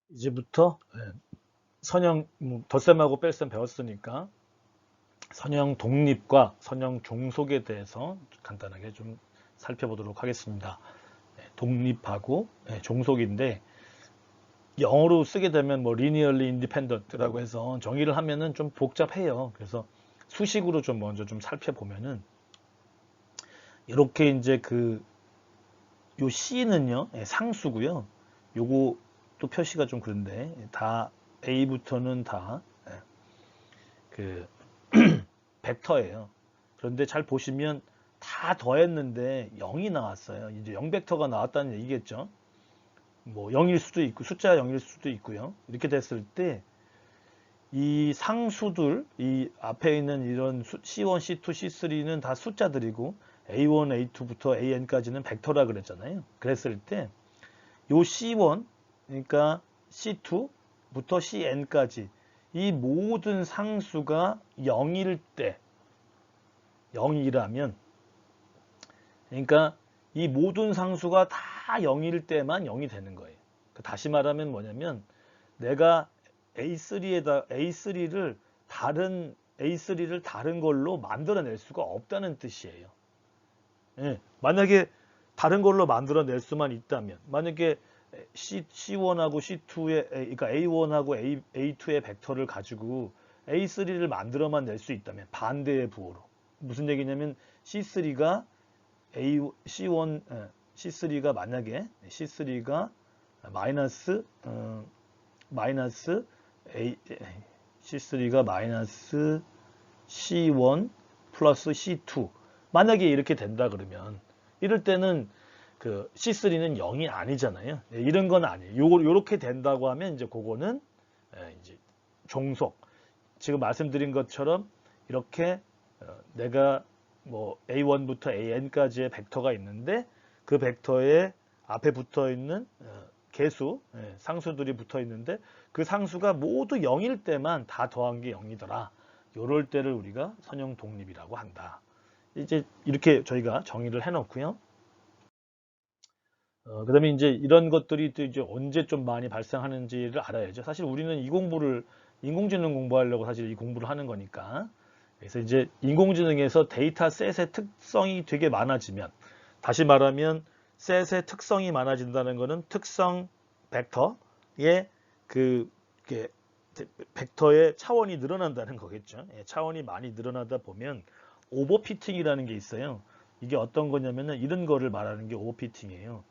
이제부터 선형 덧셈하고 뺄셈 배웠으니까 선형 독립과 선형 종속에 대해서 간단하게 좀 살펴보도록 하겠습니다. 독립하고 종속인데 영어로 쓰게 되면 뭐 linearly independent라고 해서 정의를 하면은 좀 복잡해요. 그래서 수식으로 좀 먼저 좀 살펴보면은 이렇게 이제 요 C는요 상수고요. 요거 또 표시가 좀 그런데 다 A부터는 다 그 벡터예요. 그런데 잘 보시면 다 더했는데 0이 나왔어요. 이제 0벡터가 나왔다는 얘기겠죠. 뭐 0일 수도 있고 숫자 0일 수도 있고요. 이렇게 됐을 때 이 상수들, 이 앞에 있는 이런 C1, C2, C3는 다 숫자들이고 A1, A2부터 AN까지는 벡터라 그랬잖아요. 그랬을 때 요 C1, 그러니까 C2부터 CN까지 이 모든 상수가 0일 때 0이라면 그러니까 이 모든 상수가 다 0일 때만 0이 되는 거예요. 다시 말하면 뭐냐면 내가 A3를 다른 걸로 만들어낼 수가 없다는 뜻이에요. 예, 만약에 다른 걸로 만들어낼 수만 있다면 만약에 C1하고 C2의 그러니까 A1하고 A2의 벡터를 가지고 A3를 만들어만 낼 수 있다면 반대의 부호로 무슨 얘기냐면 C3가 C1 C3가 만약에 C3가 마이너스 C3가 마이너스 C1 플러스 C2 만약에 이렇게 된다 그러면 이럴 때는 그 C3는 0이 아니잖아요. 이런 건 아니에요. 요렇게 된다고 하면 이제 그거는 이제 종속. 지금 말씀드린 것처럼 이렇게 내가 뭐 A1부터 AN까지의 벡터가 있는데 그 벡터에 앞에 붙어 있는 개수, 상수들이 붙어 있는데 그 상수가 모두 0일 때만 다 더한 게 0이더라. 요럴 때를 우리가 선형 독립이라고 한다. 이제 이렇게 저희가 정의를 해놓고요. 그다음에 이제 이런 것들이 또 이제 언제 좀 많이 발생하는지를 알아야죠. 사실 우리는 이 공부를 인공지능 공부하려고 사실 이 공부를 하는 거니까. 그래서 이제 인공지능에서 데이터셋의 특성이 되게 많아지면 다시 말하면 셋의 특성이 많아진다는 것은 특성 벡터의 그 벡터의 차원이 늘어난다는 거겠죠. 차원이 많이 늘어나다 보면 오버피팅이라는 게 있어요. 이게 어떤 거냐면은 이런 거를 말하는 게 오버피팅이에요.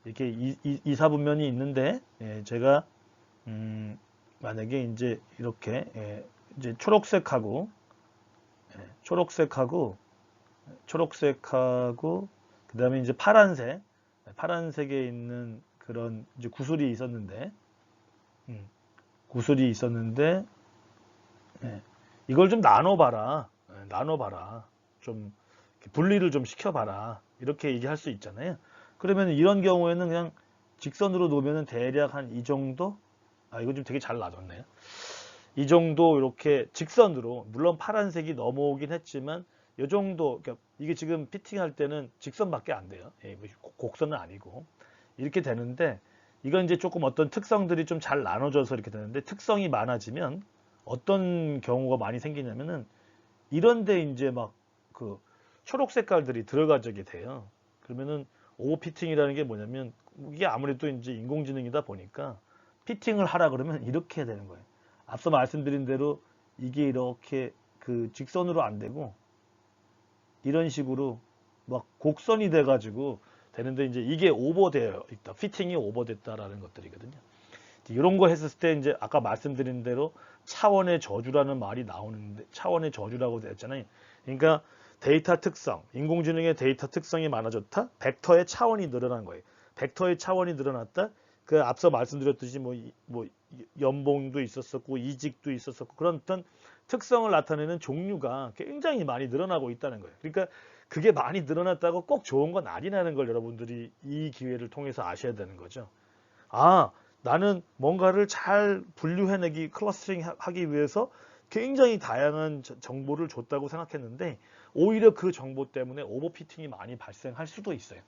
이렇게 이사분면이 있는데 제가 만약에 이제 이렇게 이제 초록색하고 그다음에 이제 파란색에 있는 그런 이제 구슬이 있었는데 이걸 좀 나눠봐라 좀 분리를 좀 시켜봐라 이렇게 얘기할 수 있잖아요. 그러면 이런 경우에는 그냥 직선으로 놓으면 대략 한 이 정도. 이거 좀 되게 잘 놔뒀네요. 이 정도 이렇게 직선으로 물론 파란색이 넘어오긴 했지만 이 정도 그러니까 이게 지금 피팅할 때는 직선밖에 안 돼요. 뭐 곡선은 아니고 이렇게 되는데 이건 이제 조금 어떤 특성들이 좀 잘 나눠져서 이렇게 되는데 특성이 많아지면 어떤 경우가 많이 생기냐면은 이런데 이제 막 그 초록 색깔들이 들어가게 돼요. 그러면은 오버피팅이라는 게 뭐냐면 이게 아무래도 이제 인공지능이다 보니까 피팅을 하라 그러면 이렇게 되는 거예요. 앞서 말씀드린 대로 이게 이렇게 그 직선으로 안 되고 이런 식으로 막 곡선이 돼가지고 되는데 이제 이게 오버되어 있다. 피팅이 오버됐다라는 것들이거든요. 이런 거 했을 때 이제 아까 말씀드린 대로 차원의 저주라는 말이 나오는데 차원의 저주라고 됐잖아요. 그러니까 데이터 특성, 인공지능의 데이터 특성이 많아졌다. 벡터의 차원이 늘어난 거예요. 벡터의 차원이 늘어났다. 그 앞서 말씀드렸듯이 뭐 연봉도 있었었고 이직도 있었었고 그런 어떤 특성을 나타내는 종류가 굉장히 많이 늘어나고 있다는 거예요. 그러니까 그게 많이 늘어났다고 꼭 좋은 건 아니라는 걸 여러분들이 이 기회를 통해서 아셔야 되는 거죠. 나는 뭔가를 잘 분류해내기, 클러스터링 하기 위해서 굉장히 다양한 정보를 줬다고 생각했는데 오히려 그 정보 때문에 오버피팅이 많이 발생할 수도 있어요.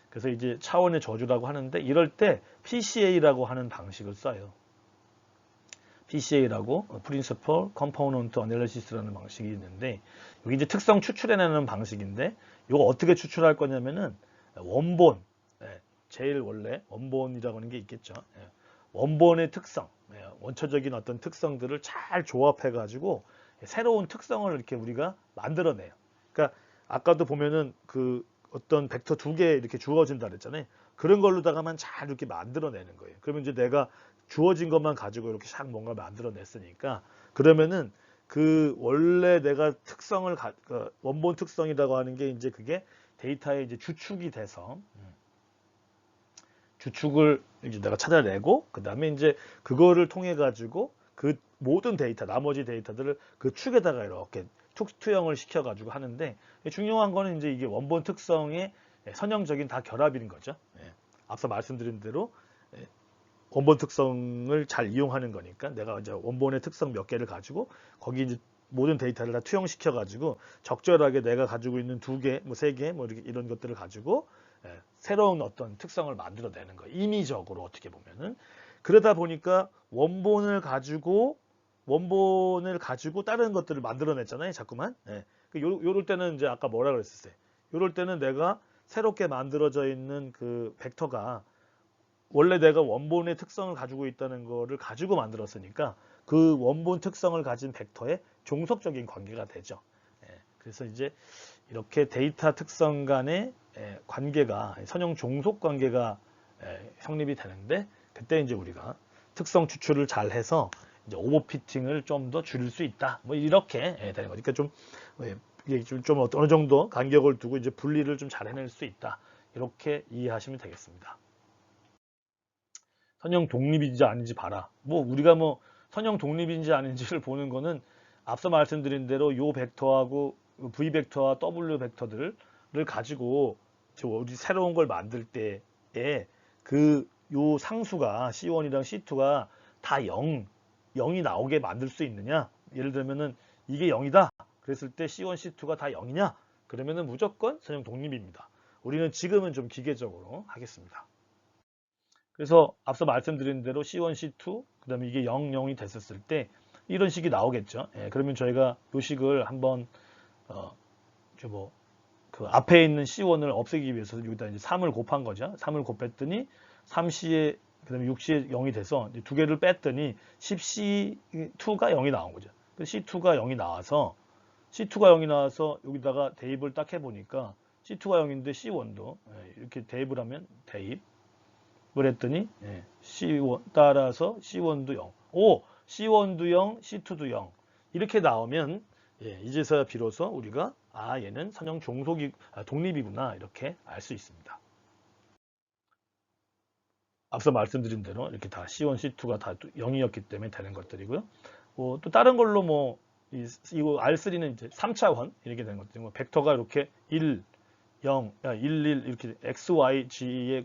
그래서 이제 차원의 저주라고 하는데 이럴 때 PCA라고 하는 방식을 써요. PCA라고 Principal Component Analysis라는 방식이 있는데 여기 이제 특성 추출해내는 방식인데 이거 어떻게 추출할 거냐면은 원본, 제일 원래 원본이라고 하는 게 있겠죠. 원본의 특성, 원초적인 어떤 특성들을 잘 조합해 가지고 새로운 특성을 이렇게 우리가 만들어내요. 그러니까 아까도 보면은 그 어떤 벡터 2개 이렇게 주어진다 그랬잖아요. 그런 걸로다가만 잘 이렇게 만들어내는 거예요. 그러면 이제 내가 주어진 것만 가지고 이렇게 싹 뭔가 만들어냈으니까 그러면은 그 원래 내가 특성을 원본 특성이라고 하는 게 이제 그게 데이터에 이제 주축이 돼서 주축을 이제 내가 찾아내고 그 다음에 이제 그거를 통해 가지고 그 모든 데이터 나머지 데이터들을 그 축에다가 이렇게 투영을 시켜 가지고 하는데 중요한 거는 이제 이게 원본 특성의 선형적인 다 결합인 거죠. 앞서 말씀드린 대로 원본 특성을 잘 이용하는 거니까 내가 이제 원본의 특성 몇 개를 가지고 거기 이제 모든 데이터를 다 투영시켜 가지고 적절하게 내가 가지고 있는 2개, 뭐 3개, 뭐 이런 것들을 가지고 새로운 어떤 특성을 만들어내는 거예요. 임의적으로 어떻게 보면은 그러다 보니까 원본을 가지고 다른 것들을 만들어냈잖아요. 자꾸만. 요럴 때는 이제 아까 뭐라 그랬었어요. 요럴 때는 내가 새롭게 만들어져 있는 그 벡터가 원래 내가 원본의 특성을 가지고 있다는 거를 가지고 만들었으니까 그 원본 특성을 가진 벡터의 종속적인 관계가 되죠. 그래서 이제 이렇게 데이터 특성 간의 관계가 선형 종속 관계가 성립이 되는데 그때 이제 우리가 특성 추출을 잘 해서 이제 오버피팅을 좀 더 줄일 수 있다. 뭐 이렇게 되는 거죠. 그러니까 좀 어느 정도 간격을 두고 이제 분리를 좀 잘 해낼 수 있다. 이렇게 이해하시면 되겠습니다. 선형 독립인지 아닌지 봐라. 뭐 우리가 뭐 선형 독립인지 아닌지를 보는 거는 앞서 말씀드린 대로 요 벡터하고 V 벡터와 W 벡터들을 가지고 우리 새로운 걸 만들 때에 그 요 상수가 C1이랑 C2가 다 0이 나오게 만들 수 있느냐? 예를 들면은 이게 0이다. 그랬을 때 C1, C2가 다 0이냐? 그러면은 무조건 선형 독립입니다. 우리는 지금은 좀 기계적으로 하겠습니다. 그래서 앞서 말씀드린 대로 C1, C2, 그 다음에 이게 0, 0이 됐었을 때 이런 식이 나오겠죠. 그러면 저희가 이 식을 한번 그 앞에 있는 C1을 없애기 위해서 여기다 이제 3을 곱한 거죠. 3을 곱했더니 3C에 그다음에 6C에 0이 돼서 두 개를 뺐더니 10C2가 0이 나온 거죠. C2가 0이 나와서 여기다가 대입을 딱 해보니까 C2가 0인데 C1도 이렇게 대입을 하면 대입을 했더니 C1 따라서 C1도 0. 오, C1도 0, C2도 0. 이렇게 나오면 이제서야 비로소 우리가 얘는 선형 독립이구나 이렇게 알 수 있습니다. 앞서 말씀드린 대로 이렇게 다 C1, C2가 다 0이었기 때문에 되는 것들이고요. 또 다른 걸로 이거 R3는 이제 3차원 이렇게 되는 것들이고 벡터가 이렇게 1, 0, 1, 1 이렇게 X, Y, G의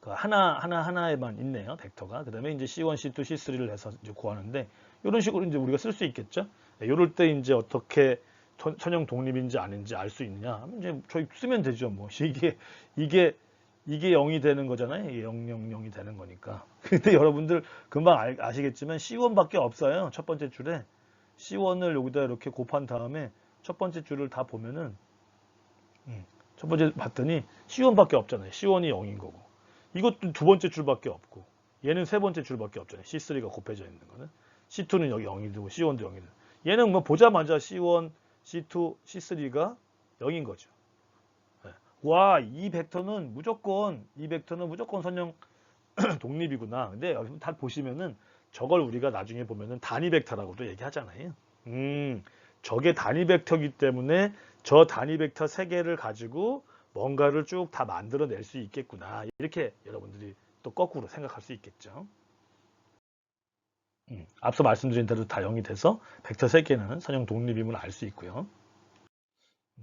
하나에만 있네요. 벡터가. 그 다음에 이제 C1, C2, C3를 해서 이제 구하는데 이런 식으로 이제 우리가 쓸 수 있겠죠. 이럴 때 이제 어떻게 선형 독립인지 아닌지 알 수 있느냐. 이제 저희 쓰면 되죠. 뭐 이게 0이 되는 거잖아요. 이게 0, 0, 0이 되는 거니까. 근데 여러분들 금방 아시겠지만 C1밖에 없어요. 첫 번째 줄에 C1을 여기다 이렇게 곱한 다음에 첫 번째 줄을 다 보면은 첫 번째 봤더니 C1밖에 없잖아요. C1이 0인 거고. 이것도 두 번째 줄밖에 없고 얘는 세 번째 줄밖에 없잖아요. C3가 곱해져 있는 거는. C2는 여기 0이 되고 C1도 0이 되고 얘는 뭐 보자마자 C1, C2, C3가 0인 거죠. 와, 이 벡터는 무조건 선형 독립이구나. 근데 여기 다 보시면은 저걸 우리가 나중에 보면은 단위 벡터라고도 얘기하잖아요. 저게 단위 벡터이기 때문에 저 단위 벡터 3개를 가지고 뭔가를 쭉 다 만들어낼 수 있겠구나. 이렇게 여러분들이 또 거꾸로 생각할 수 있겠죠. 앞서 말씀드린 대로 다 0이 돼서 벡터 3개는 선형 독립임을 알 수 있고요.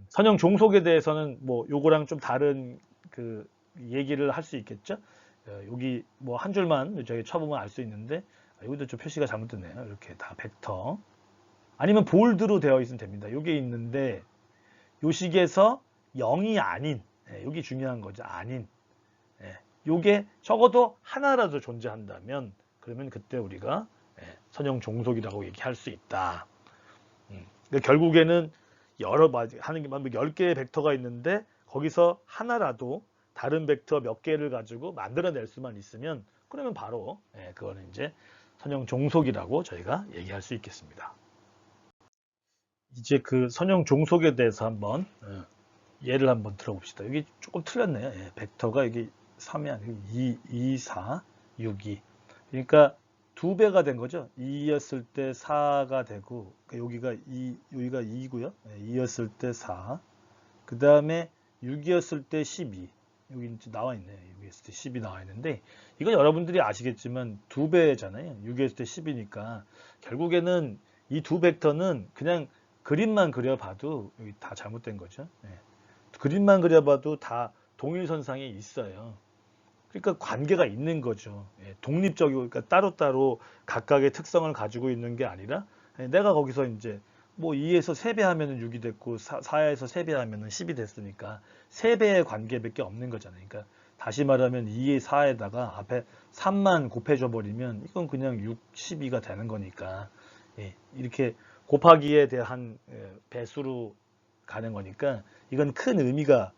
선형 종속에 대해서는 뭐 요거랑 좀 다른 그 얘기를 할 수 있겠죠. 여기 뭐 한 줄만 저희 쳐보면 알 수 있는데 여기도 좀 표시가 잘못됐네요. 이렇게 다 벡터 아니면 볼드로 되어 있으면 됩니다. 요게 있는데 요 식에서 0이 아닌 여기 중요한 거죠. 아닌 요게 적어도 하나라도 존재한다면 그러면 그때 우리가 선형 종속이라고 얘기할 수 있다. 그러니까 결국에는 하는 게 10개의 벡터가 있는데 거기서 하나라도 다른 벡터 몇 개를 가지고 만들어낼 수만 있으면 그러면 바로 그거는 이제 선형 종속이라고 저희가 얘기할 수 있겠습니다. 이제 그 선형 종속에 대해서 한번 예를 한번 들어봅시다. 여기 조금 틀렸네요. 벡터가 여기 3이 아니고 2, 4, 6, 2. 그러니까 2배가 된 거죠. 2였을 때 4가 되고 여기가 2고요. 2였을 때 4. 그 다음에 6이었을 때 12. 여기 이제 나와 있네요. 6이었을 때 10이 나와 있는데 이건 여러분들이 아시겠지만 2배잖아요. 6이었을 때 10이니까 결국에는 이 두 벡터는 그냥 그림만 그려봐도 여기 다 잘못된 거죠. 그림만 그려봐도 다 동일선상에 있어요. 그러니까 관계가 있는 거죠. 독립적이고 그러니까 따로따로 각각의 특성을 가지고 있는 게 아니라 내가 거기서 이제 뭐 2에서 3배 하면은 6이 됐고 4에서 3배 하면은 10이 됐으니까 3배의 관계밖에 없는 거잖아요. 그러니까 다시 말하면 2의 4에다가 앞에 3만 곱해줘 버리면 이건 그냥 6, 12가 되는 거니까 이렇게 곱하기에 대한 배수로 가는 거니까 이건 큰 의미가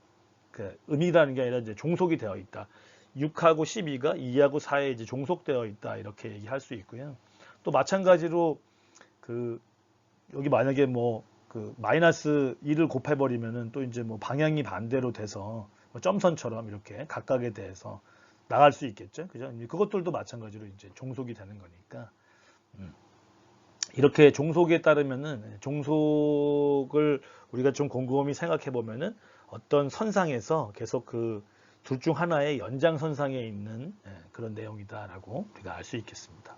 의미라는 게 아니라 이제 종속이 되어 있다. 6하고 12가 2하고 4에 이제 종속되어 있다 이렇게 얘기할 수 있고요. 또 마찬가지로 그 여기 만약에 뭐 그 마이너스 2를 곱해버리면은 또 이제 뭐 방향이 반대로 돼서 뭐 점선처럼 이렇게 각각에 대해서 나갈 수 있겠죠. 그죠? 그것들도 마찬가지로 이제 종속이 되는 거니까. 이렇게 종속에 따르면은 종속을 우리가 좀 곰곰이 생각해 보면은 어떤 선상에서 계속 그 둘 중 하나의 연장선상에 있는 그런 내용이다라고 우리가 알 수 있겠습니다.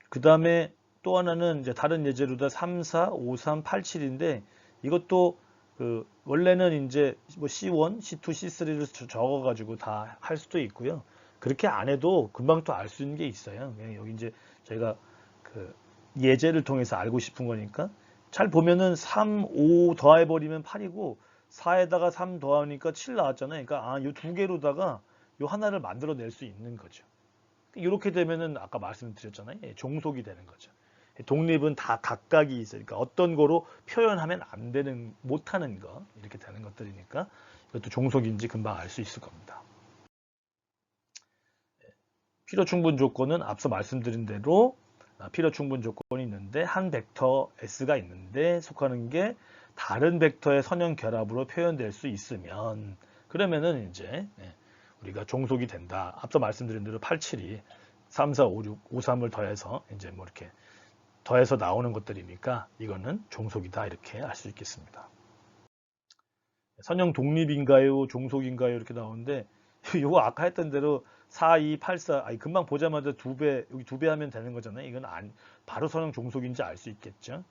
그 다음에 또 하나는 이제 다른 예제로다 3, 4, 5, 3, 8, 7인데 이것도 그 원래는 이제 뭐 C1, C2, C3를 적어가지고 다 할 수도 있고요. 그렇게 안 해도 금방 또 알 수 있는 게 있어요. 여기 이제 저희가 그 예제를 통해서 알고 싶은 거니까 잘 보면은 3, 5 더해버리면 8이고 4에다가 3 더하니까 7 나왔잖아요. 그러니까 이 두 개로다가 이 하나를 만들어낼 수 있는 거죠. 이렇게 되면은 아까 말씀드렸잖아요. 종속이 되는 거죠. 독립은 다 각각이 있어요. 그러니까 어떤 거로 표현하면 안 되는, 못하는 거 이렇게 되는 것들이니까 이것도 종속인지 금방 알 수 있을 겁니다. 필요 충분 조건은 앞서 말씀드린 대로 필요 충분 조건이 있는데 한 벡터 S가 있는데 속하는 게 다른 벡터의 선형 결합으로 표현될 수 있으면 그러면은 이제 우리가 종속이 된다. 앞서 말씀드린 대로 8, 7이 3, 4, 5, 6, 5, 3을 더해서 이제 뭐 이렇게 더해서 나오는 것들이니까 이거는 종속이다 이렇게 알 수 있겠습니다. 선형 독립인가요? 종속인가요? 이렇게 나오는데 이거 아까 했던 대로 4, 2, 8, 4 아니 금방 보자마자 2배 여기 2배 하면 되는 거잖아요. 이건 바로 선형 종속인지 알 수 있겠죠.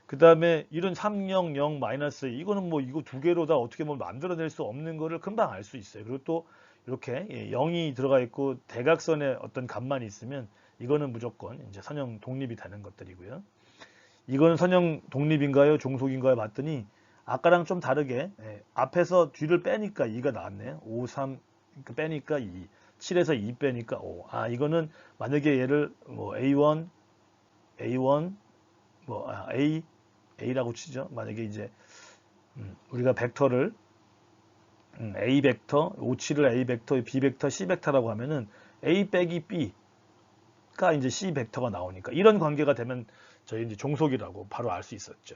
그 다음에 이런 3, 0, 0, 마이너스 이거는 뭐 이거 두 개로 다 어떻게 뭐 만들어낼 수 없는 거를 금방 알 수 있어요. 그리고 또 이렇게 0이 들어가 있고 대각선에 어떤 값만 있으면 이거는 무조건 이제 선형 독립이 되는 것들이고요. 이거는 선형 독립인가요? 종속인가요? 봤더니 아까랑 좀 다르게 앞에서 뒤를 빼니까 2가 나왔네요. 5, 3 빼니까 2, 7에서 2 빼니까 5. 이거는 만약에 얘를 뭐 A1, A1, 뭐 A라고 치죠. 만약에 이제 우리가 벡터를 A 벡터, 5, 7을 A 벡터, B 벡터, C 벡터라고 하면은 A 빼기 B가 이제 C 벡터가 나오니까 이런 관계가 되면 저희 이제 종속이라고 바로 알 수 있었죠.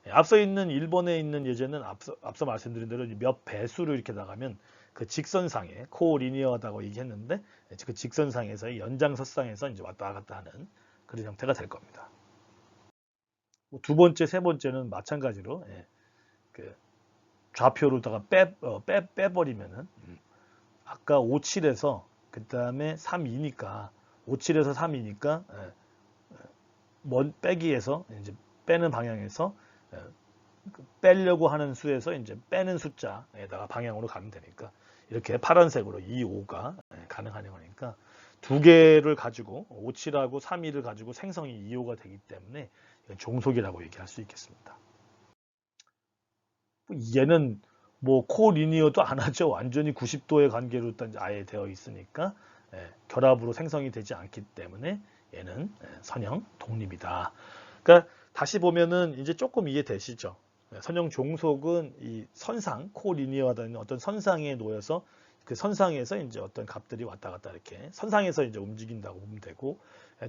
앞서 있는 1번에 있는 예제는 앞서 말씀드린 대로 몇 배수로 이렇게 나가면 그 직선상에 코리니어하다고 얘기했는데 그 직선상에서의 연장선상에서 이제 왔다 갔다 하는 그런 형태가 될 겁니다. 두 번째, 세 번째는 마찬가지로 그 좌표로다가 빼버리면은 아까 5, 7에서 그 다음에 3, 2니까 5, 7에서 3이니까 빼기에서 이제 빼는 방향에서 빼려고 하는 수에서 이제 빼는 숫자에다가 방향으로 가면 되니까 이렇게 파란색으로 2, 5가 가능한 거니까 두 개를 가지고 5, 7하고 3, 2를 가지고 생성이 2, 5가 되기 때문에 이건 종속이라고 얘기할 수 있겠습니다. 얘는 뭐 코리니어도 안 하죠. 완전히 90도의 관계로 일단 아예 되어 있으니까 결합으로 생성이 되지 않기 때문에 얘는 선형 독립이다. 그러니까 다시 보면은 이제 조금 이해되시죠? 선형 종속은 이 선상, 코리니어하다는 어떤 선상에 놓여서 그 선상에서 이제 어떤 값들이 왔다 갔다 이렇게 선상에서 이제 움직인다고 보면 되고,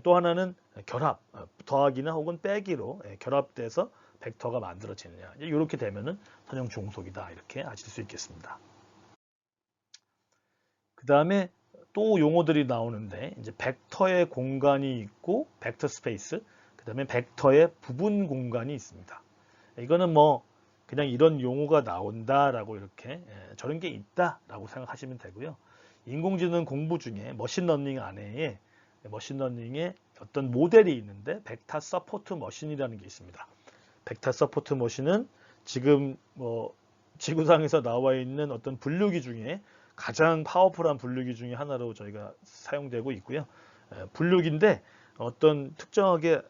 또 하나는 결합, 더하기나 혹은 빼기로 결합돼서 벡터가 만들어지느냐. 이렇게 되면은 선형 종속이다. 이렇게 아실 수 있겠습니다. 그 다음에 또 용어들이 나오는데, 이제 벡터의 공간이 있고, 벡터 스페이스, 그 다음에 벡터의 부분 공간이 있습니다. 이거는 뭐 그냥 이런 용어가 나온다라고 이렇게 저런 게 있다라고 생각하시면 되고요. 인공지능 공부 중에 머신러닝 안에 머신러닝에 어떤 모델이 있는데 벡터 서포트 머신이라는 게 있습니다. 벡터 서포트 머신은 지금 뭐 지구상에서 나와 있는 어떤 분류기 중에 가장 파워풀한 분류기 중에 하나로 저희가 사용되고 있고요. 분류기인데 어떤 특정하게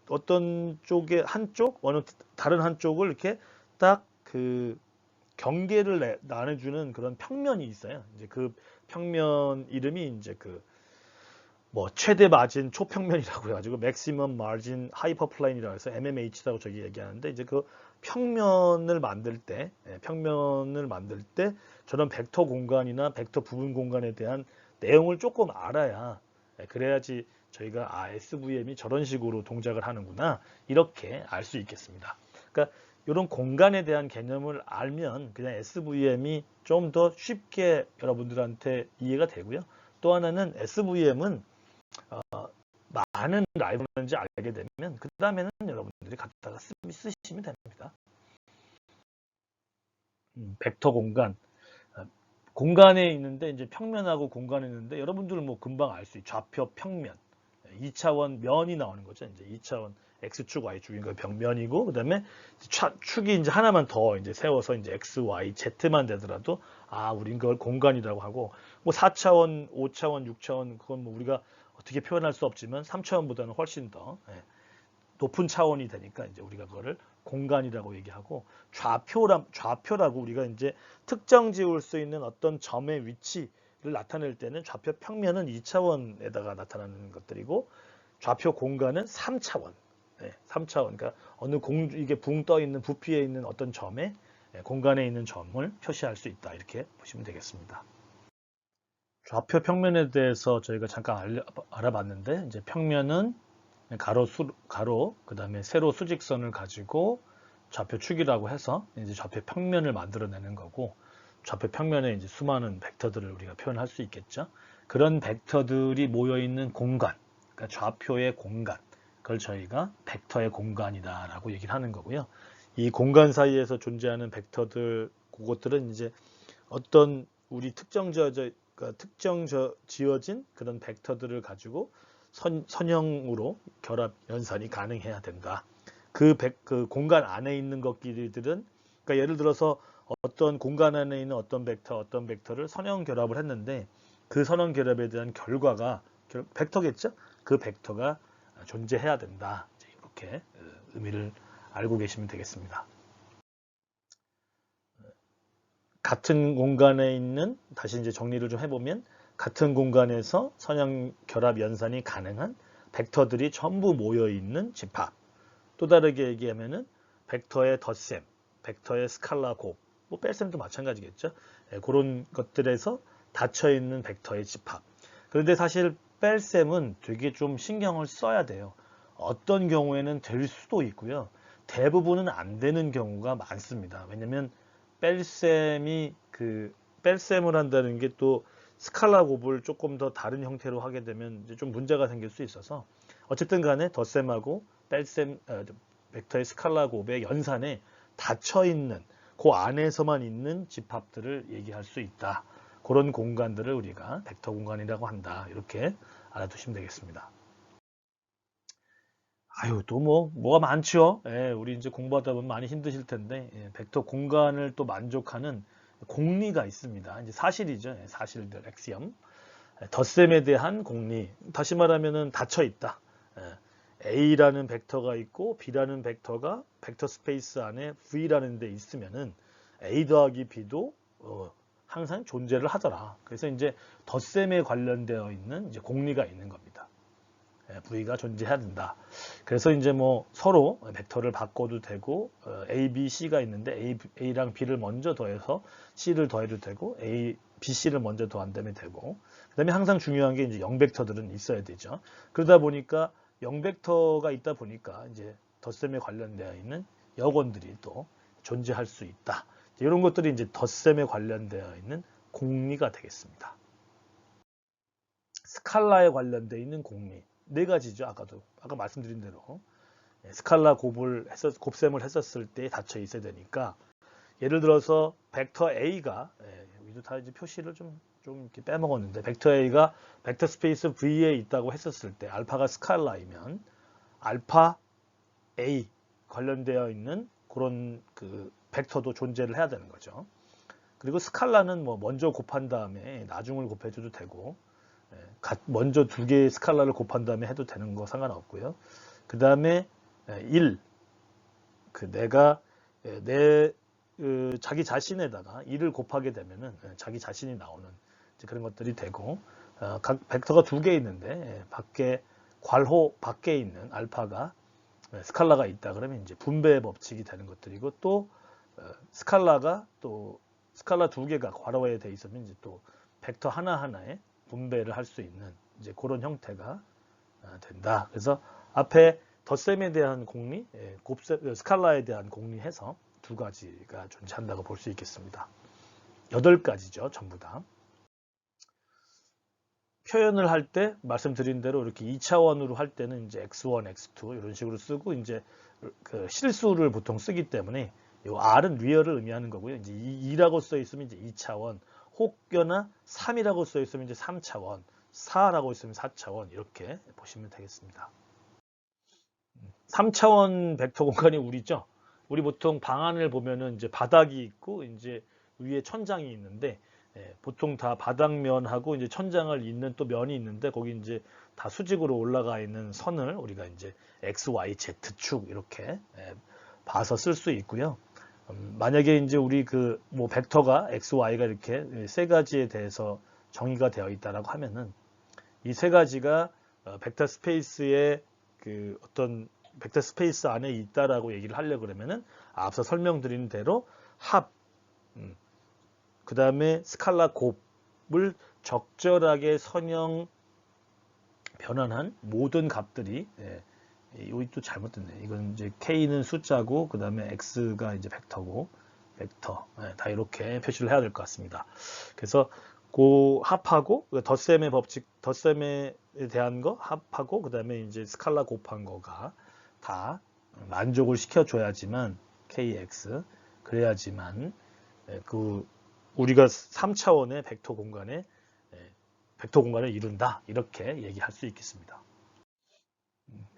어떤 쪽에 한쪽 어느 다른 한쪽을 이렇게 딱 그 경계를 나눠주는 그런 평면이 있어요. 이제 그 평면 이름이 이제 그 뭐 최대 마진 초평면이라고 해가지고 맥시멈 마진 하이퍼플레인이라고 해서 MMH라고 저기 얘기하는데, 이제 그 평면을 만들 때 저런 벡터 공간이나 벡터 부분 공간에 대한 내용을 조금 알아야, 그래야지 저희가 SVM이 저런 식으로 동작을 하는구나 이렇게 알 수 있겠습니다. 그러니까 이런 공간에 대한 개념을 알면 그냥 SVM이 좀 더 쉽게 여러분들한테 이해가 되고요. 또 하나는 SVM은 많은 라이브러리인지 알게 되면 그 다음에는 여러분들이 갖다가 쓰시면 됩니다. 벡터 공간, 공간에 있는데 이제 평면하고 공간에 있는데 여러분들은 뭐 금방 알 수 있죠. 좌표 평면, 2차원 면이 나오는 거죠. 이제 2차원 x축, y축인 벽면이고, 그다음에 축이 이제 하나만 더 이제 세워서 이제 x, y, z만 되더라도 우린 그걸 공간이라고 하고, 뭐 4차원, 5차원, 6차원 그건 뭐 우리가 어떻게 표현할 수 없지만 3차원보다는 훨씬 더 높은 차원이 되니까 이제 우리가 그거를 공간이라고 얘기하고, 좌표라고 우리가 이제 특정 지을 수 있는 어떤 점의 위치를 나타낼 때는 좌표 평면은 2차원에다가 나타나는 것들이고, 좌표 공간은 3차원. 3차원. 그러니까 이게 붕 떠 있는 부피에 있는 어떤 점에 공간에 있는 점을 표시할 수 있다. 이렇게 보시면 되겠습니다. 좌표 평면에 대해서 저희가 잠깐 알아봤는데, 이제 평면은 가로, 그 다음에 세로 수직선을 가지고 좌표 축이라고 해서 이제 좌표 평면을 만들어내는 거고, 좌표 평면에 이제 수많은 벡터들을 우리가 표현할 수 있겠죠. 그런 벡터들이 모여 있는 공간, 그러니까 좌표의 공간, 그걸 저희가 벡터의 공간이다라고 얘기를 하는 거고요. 이 공간 사이에서 존재하는 벡터들, 그것들은 이제 어떤 우리 지어진 그런 벡터들을 가지고 선형으로 결합 연산이 가능해야 된다. 그 공간 안에 있는 것들은, 그러니까 예를 들어서 어떤 공간 안에 있는 어떤 벡터를 선형 결합을 했는데, 그 선형 결합에 대한 결과가 벡터겠죠? 그 벡터가 존재해야 된다. 이렇게 의미를 알고 계시면 되겠습니다. 같은 공간에 있는, 다시 이제 정리를 좀 해보면, 같은 공간에서 선형 결합 연산이 가능한 벡터들이 전부 모여 있는 집합. 또 다르게 얘기하면은 벡터의 덧셈, 벡터의 스칼라 곱, 뭐 뺄셈도 마찬가지겠죠. 그런 것들에서 닫혀 있는 벡터의 집합. 그런데 사실 뺄셈은 되게 좀 신경을 써야 돼요. 어떤 경우에는 될 수도 있고요. 대부분은 안 되는 경우가 많습니다. 왜냐면 뺄셈을 한다는 게 또 스칼라 곱을 조금 더 다른 형태로 하게 되면 이제 좀 문제가 생길 수 있어서, 어쨌든 간에 덧셈하고 뺄셈, 벡터의 스칼라 곱의 연산에 닫혀 있는 그 안에서만 있는 집합들을 얘기할 수 있다. 그런 공간들을 우리가 벡터 공간이라고 한다. 이렇게 알아두시면 되겠습니다. 또 뭐가 많죠. 우리 이제 공부하다 보면 많이 힘드실 텐데, 벡터 공간을 또 만족하는 공리가 있습니다. 이제 사실이죠. 사실들, 엑시엄. 덧셈에 대한 공리. 다시 말하면은 닫혀 있다. A라는 벡터가 있고 B라는 벡터가 벡터 스페이스 안에 V라는 데 있으면은 A 더하기 B도 항상 존재를 하더라. 그래서 이제 덧셈에 관련되어 있는 이제 공리가 있는 겁니다. V가 존재해야 된다. 그래서 이제 뭐 서로 벡터를 바꿔도 되고 A, B, C가 있는데 A랑 B를 먼저 더해서 C를 더해도 되고 A, B, C를 먼저 더한다면 되고 그다음에 항상 중요한 게 이제 0벡터들은 있어야 되죠. 그러다 보니까 0벡터가 있다 보니까 이제 덧셈에 관련되어 있는 여건들이 또 존재할 수 있다. 이런 것들이 이제 덧셈에 관련되어 있는 공리가 되겠습니다. 스칼라에 관련되어 있는 공리. 네 가지죠. 아까 말씀드린 대로 스칼라 곱셈을 했었을 때 닫혀 있어야 되니까 예를 들어서 벡터 A가 여기도 다 이제 표시를 좀 이렇게 빼먹었는데 벡터 A가 벡터 스페이스 V에 있다고 했었을 때 알파가 스칼라이면 알파 A 관련되어 있는 그런 그 벡터도 존재를 해야 되는 거죠. 그리고 스칼라는 뭐 먼저 곱한 다음에 나중을 곱해줘도 되고 먼저 두 개의 스칼라를 곱한 다음에 해도 되는 거 상관없고요. 그 다음에 1, 내가 자기 자신에다가 1을 곱하게 되면은 자기 자신이 나오는 그런 것들이 되고 각 벡터가 두 개 있는데 괄호 밖에 있는 알파가 스칼라가 있다 그러면 이제 분배의 법칙이 되는 것들이고 또 스칼라 두 개가 괄호에 돼 있으면 이제 또 벡터 하나하나에 분배를 할 수 있는 이제 그런 형태가 된다. 그래서 앞에 덧셈에 대한 공리, 스칼라에 대한 공리해서 두 가지가 존재한다고 볼 수 있겠습니다. 8가지죠, 전부 다. 표현을 할 때 말씀드린 대로 이렇게 2차원으로 할 때는 이제 x1, x2 이런 식으로 쓰고 이제 그 실수를 보통 쓰기 때문에 이 R은 리얼을 의미하는 거고요. 이제 2라고 써 있으면 이제 2차원, 혹여나 3이라고 써 있으면 이제 3차원, 4라고 있으면 4차원 이렇게 보시면 되겠습니다. 3차원 벡터 공간이 우리죠. 우리 보통 방안을 보면은 이제 바닥이 있고 이제 위에 천장이 있는데 보통 다 바닥면하고 이제 천장을 잇는 또 면이 있는데 거기 이제 다 수직으로 올라가 있는 선을 우리가 이제 x, y, z축 이렇게 봐서 쓸 수 있고요. 만약에 이제 우리 뭐 벡터가 x, y가 이렇게 세 가지에 대해서 정의가 되어 있다라고 하면은 이 세 가지가 벡터 스페이스의 어떤 벡터 스페이스 안에 있다라고 얘기를 하려고 그러면은 앞서 설명드린 대로 합, 그 다음에 스칼라 곱을 적절하게 선형 변환한 모든 값들이 여기 또 잘못됐네. 이건 이제 K는 숫자고 그 다음에 X가 이제 벡터 다 이렇게 표시를 해야 될 것 같습니다. 그래서 그 합하고 덧셈의 법칙, 덧셈에 대한 거 합하고 그 다음에 이제 스칼라 곱한 거가 다 만족을 시켜줘야지만 KX 그래야지만 우리가 3차원의 벡터 공간을 이룬다 이렇게 얘기할 수 있겠습니다.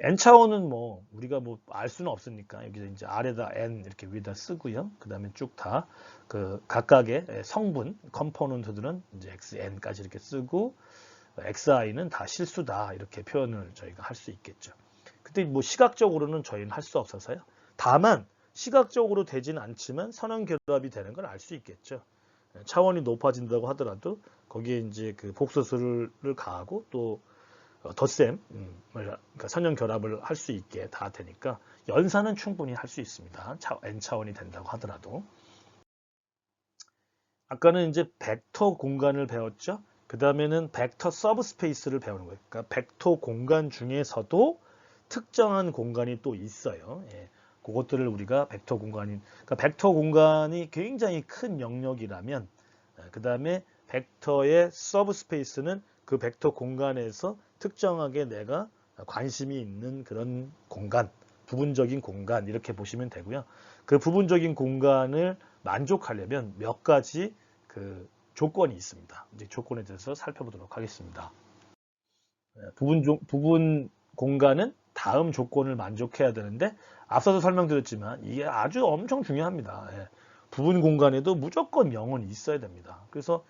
n차원은 뭐 우리가 뭐 알 수는 없으니까 여기서 이제 아래다 n 이렇게 위에다 쓰고요. 그 다음에 쭉 다 각각의 성분 컴포넌트들은 이제 xn까지 이렇게 쓰고 xi는 다 실수다 이렇게 표현을 저희가 할 수 있겠죠. 근데 뭐 시각적으로는 저희는 할 수 없어서요. 다만 시각적으로 되진 않지만 선형 결합이 되는 걸 알 수 있겠죠. 차원이 높아진다고 하더라도 거기에 이제 복소수를 가하고 또 덧셈, 그러니까 선형 결합을 할 수 있게 다 되니까 연산은 충분히 할 수 있습니다. n차원이 된다고 하더라도. 아까는 이제 벡터 공간을 배웠죠. 그 다음에는 벡터 서브스페이스를 배우는 거예요. 그러니까 벡터 공간 중에서도 특정한 공간이 또 있어요. 그것들을 우리가 그러니까 벡터 공간이 굉장히 큰 영역이라면 그 다음에 벡터의 서브스페이스는 그 벡터 공간에서 특정하게 내가 관심이 있는 그런 공간, 부분적인 공간 이렇게 보시면 되고요. 그 부분적인 공간을 만족하려면 몇 가지 조건이 있습니다. 이제 조건에 대해서 살펴보도록 하겠습니다. 부분 공간은 다음 조건을 만족해야 되는데 앞서도 설명드렸지만 이게 아주 엄청 중요합니다. 부분 공간에도 무조건 0은 있어야 됩니다. 그래서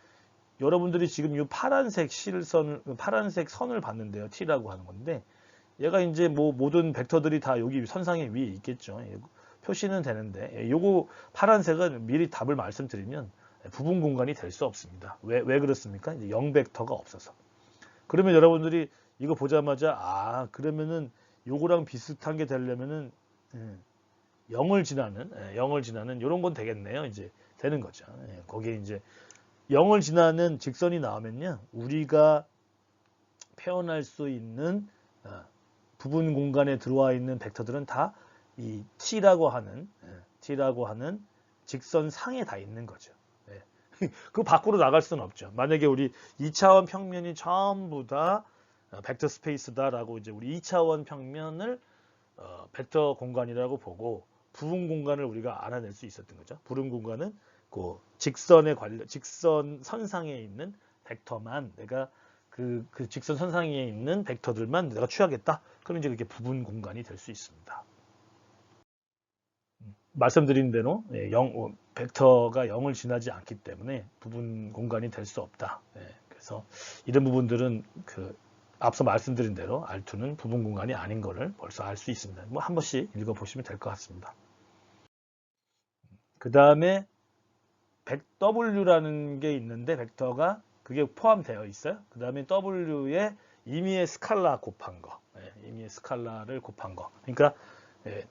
여러분들이 지금 이 파란색 선을 봤는데요. T라고 하는 건데 얘가 이제 뭐 모든 벡터들이 다 여기 선상에 위에 있겠죠. 표시는 되는데 요거 파란색은 미리 답을 말씀드리면 부분 공간이 될 수 없습니다. 왜 그렇습니까? 이제 0벡터가 없어서. 그러면 여러분들이 이거 보자마자 그러면은 요거랑 비슷한 게 되려면은 0을 지나는 요런 건 되겠네요. 이제 되는 거죠. 거기에 이제 0을 지나는 직선이 나오면요. 우리가 표현할 수 있는 부분 공간에 들어와 있는 벡터들은 다 이 t라고 하는 직선 상에 다 있는 거죠. 그 밖으로 나갈 수는 없죠. 만약에 우리 2차원 평면이 전부 다 벡터 스페이스다라고 이제 우리 2차원 평면을 벡터 공간이라고 보고 부분 공간을 우리가 알아낼 수 있었던 거죠. 부분 공간은 그 직선 선상에 있는 벡터만 내가 그 직선 선상에 있는 벡터들만 내가 취하겠다. 그럼 이제 그게 부분 공간이 될 수 있습니다. 말씀드린 대로 벡터가 0을 지나지 않기 때문에 부분 공간이 될 수 없다. 그래서 이런 부분들은 앞서 말씀드린 대로 R2는 부분 공간이 아닌 거를 벌써 알 수 있습니다. 뭐 한 번씩 읽어보시면 될 것 같습니다. 그 다음에 W라는 게 있는데 벡터가 그게 포함되어 있어요. 그 다음에 W에 임의의 스칼라 곱한 거, 임의의 스칼라를 곱한 거. 그러니까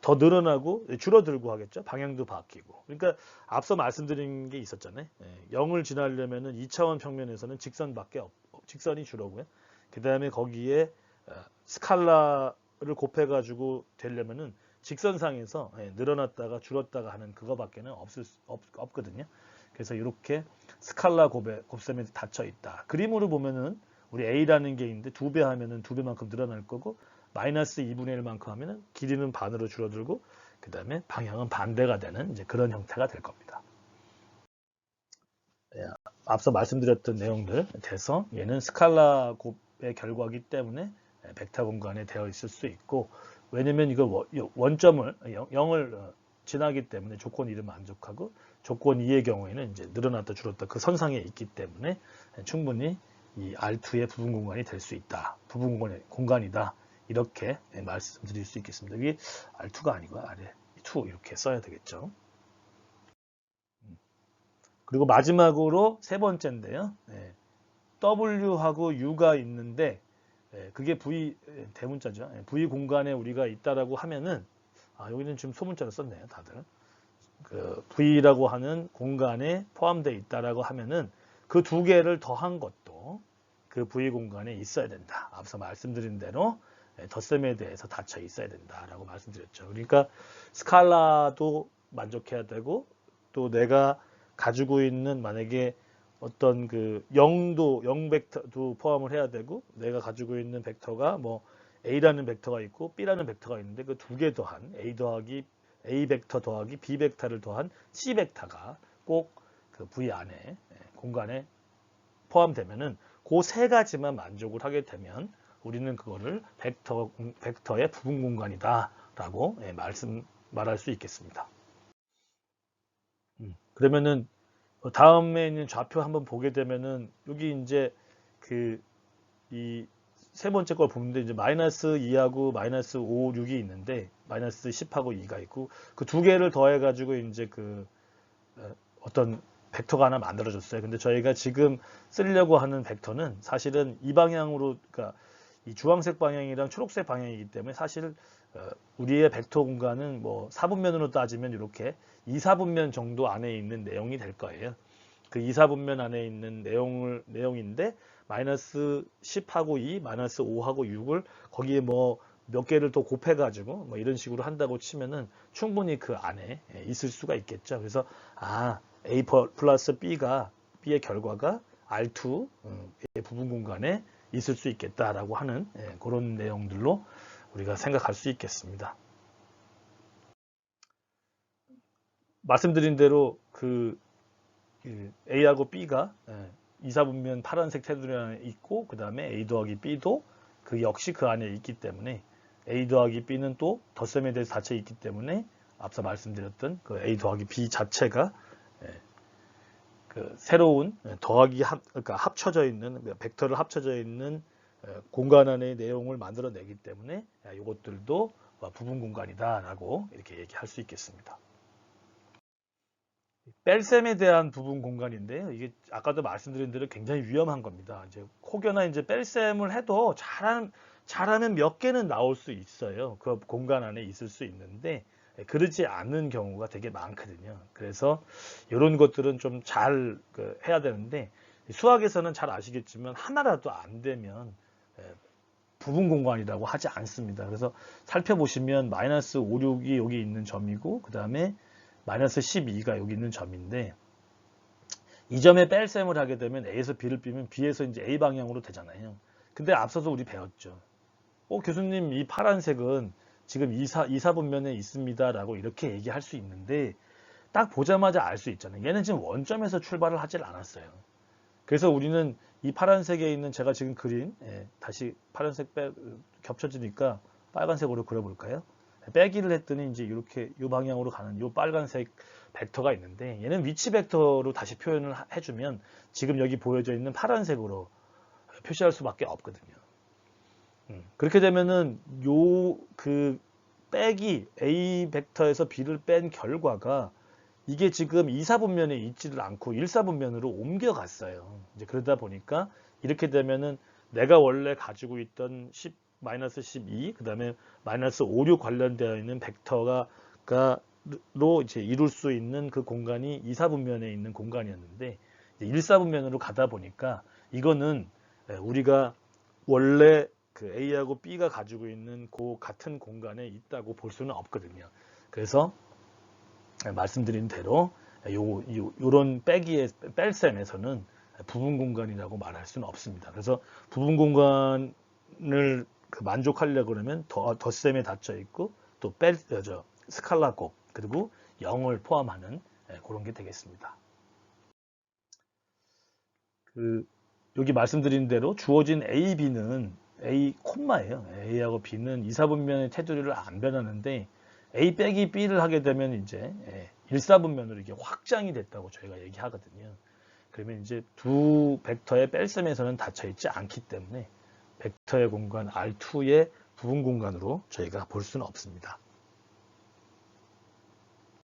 더 늘어나고 줄어들고 하겠죠. 방향도 바뀌고. 그러니까 앞서 말씀드린 게 있었잖아요. 0을 지나려면은 2차원 평면에서는 직선이 주로고요. 그 다음에 거기에 스칼라를 곱해가지고 되려면은 직선상에서 늘어났다가 줄었다가 하는 그거밖에는 없거든요. 그래서 이렇게 스칼라 곱셈에 닫혀 있다. 그림으로 보면은 우리 A라는 게 있는데 2배 하면은 2배만큼 늘어날 거고 마이너스 2분의 1만큼 하면은 길이는 반으로 줄어들고 그 다음에 방향은 반대가 되는 이제 그런 형태가 될 겁니다. 앞서 말씀드렸던 내용들 돼서 얘는 스칼라 곱의 결과이기 때문에 벡터 공간에 되어 있을 수 있고 왜냐면 이거 원점을 0을 지나기 때문에 조건 1은 만족하고 조건 2의 경우에는 이제 늘어났다 줄었다 그 선상에 있기 때문에 충분히 이 R2의 부분 공간이 될 수 있다. 부분 공간이다. 이렇게 말씀드릴 수 있겠습니다. 이게 R2가 아니고 아래 2 이렇게 써야 되겠죠. 그리고 마지막으로 세 번째인데요. W하고 U가 있는데 그게 V 대문자죠. V 공간에 우리가 있다라고 하면은 여기는 지금 소문자로 썼네요, 다들. 그 V라고 하는 공간에 포함되어 있다라고 하면은 그 두 개를 더한 것도 그 V 공간에 있어야 된다. 앞서 말씀드린 대로 덧셈에 대해서 닫혀 있어야 된다라고 말씀드렸죠. 그러니까 스칼라도 만족해야 되고 또 내가 가지고 있는 만약에 어떤 그 0벡터도 포함을 해야 되고 내가 가지고 있는 벡터가 뭐 A라는 벡터가 있고 B라는 벡터가 있는데 그 두 개 더한 A 벡터 더하기 B 벡터를 더한 C 벡터가 꼭 그 V 안에 공간에 포함되면은 그 세 가지만 만족을 하게 되면 우리는 그거를 벡터의 부분 공간이다라고 말할 수 있겠습니다. 그러면은 다음에 있는 좌표 한번 보게 되면은 여기 이제 이 세 번째 걸 보는데 이제 마이너스 2하고 마이너스 5, 6이 있는데 마이너스 10하고 2가 있고 그 두 개를 더해 가지고 이제 어떤 벡터가 하나 만들어졌어요. 근데 저희가 지금 쓰려고 하는 벡터는 사실은 이 방향으로 그러니까 이 주황색 방향이랑 초록색 방향이기 때문에 사실 우리의 벡터 공간은 뭐 4분면으로 따지면 이렇게 2, 4분면 정도 안에 있는 내용이 될 거예요. 그 2, 4분면 안에 있는 내용인데 마이너스 10하고 2, 마이너스 5하고 6을 거기에 뭐 몇 개를 더 곱해가지고 뭐 이런 식으로 한다고 치면은 충분히 그 안에 있을 수가 있겠죠. 그래서 A 플러스 B의 결과가 R2의 부분 공간에 있을 수 있겠다라고 하는 그런 내용들로 우리가 생각할 수 있겠습니다. 말씀드린 대로 A하고 B가 2, 4분면 파란색 테두리 안에 있고 그 다음에 A 더하기 B도 그 역시 그 안에 있기 때문에 A 더하기 B는 또 덧셈에 대해서 닫혀 있기 때문에 앞서 말씀드렸던 그 A 더하기 B 자체가 그 새로운 그러니까 합쳐져 있는 벡터를 합쳐져 있는 공간 안의 내용을 만들어내기 때문에 이것들도 부분 공간이다라고 이렇게 얘기할 수 있겠습니다. 뺄셈에 대한 부분 공간인데요. 이게 아까도 말씀드린 대로 굉장히 위험한 겁니다. 이제 혹여나 이제 뺄셈을 해도 잘하면 몇 개는 나올 수 있어요. 그 공간 안에 있을 수 있는데 그렇지 않은 경우가 되게 많거든요. 그래서 이런 것들은 좀 잘 해야 되는데 수학에서는 잘 아시겠지만 하나라도 안 되면 부분 공간이라고 하지 않습니다. 그래서 살펴보시면 마이너스 5, 6이 여기 있는 점이고 그 다음에 마이너스 12가 여기 있는 점인데 이 점에 뺄셈을 하게 되면 A에서 B를 빼면 B에서 이제 A 방향으로 되잖아요. 근데 앞서서 우리 배웠죠. 교수님 이 파란색은 지금 2사분면에 있습니다라고 이렇게 얘기할 수 있는데 딱 보자마자 알 수 있잖아요. 얘는 지금 원점에서 출발을 하질 않았어요. 그래서 우리는 이 파란색에 있는 제가 지금 그린 다시 파란색 겹쳐지니까 빨간색으로 그려볼까요? 빼기를 했더니 이제 이렇게 이 방향으로 가는 이 빨간색 벡터가 있는데 얘는 위치 벡터로 다시 표현을 해주면 지금 여기 보여져 있는 파란색으로 표시할 수밖에 없거든요. 그렇게 되면은 빼기 A 벡터에서 B를 뺀 결과가 이게 지금 2사분면에 있지를 않고 1사분면으로 옮겨갔어요. 이제 그러다 보니까 이렇게 되면은 내가 원래 가지고 있던 10, 마이너스 12, 그 다음에 마이너스 5, 6 관련되어 있는 벡터로 이제 이룰 수 있는 그 공간이 2사분면에 있는 공간이었는데 1사분면으로 가다 보니까 이거는 우리가 원래 그 A하고 B가 가지고 있는 그 같은 공간에 있다고 볼 수는 없거든요. 그래서 말씀드린 대로 요런 뺄셈에서는 부분 공간이라고 말할 수는 없습니다. 그래서 부분 공간을 만족하려고 그러면 덧셈에 닫혀 있고 또 스칼라 곱 그리고 0을 포함하는 그런 게 되겠습니다. 여기 말씀드린 대로 주어진 A, B는 A 콤마예요. A하고 B는 2사분면의 테두리를 안 변하는데 A 빼기 B를 하게 되면 이제 1사분면으로 이게 확장이 됐다고 저희가 얘기하거든요. 그러면 이제 두 벡터의 뺄셈에서는 닫혀 있지 않기 때문에 벡터의 공간 R2의 부분 공간으로 저희가 볼 수는 없습니다.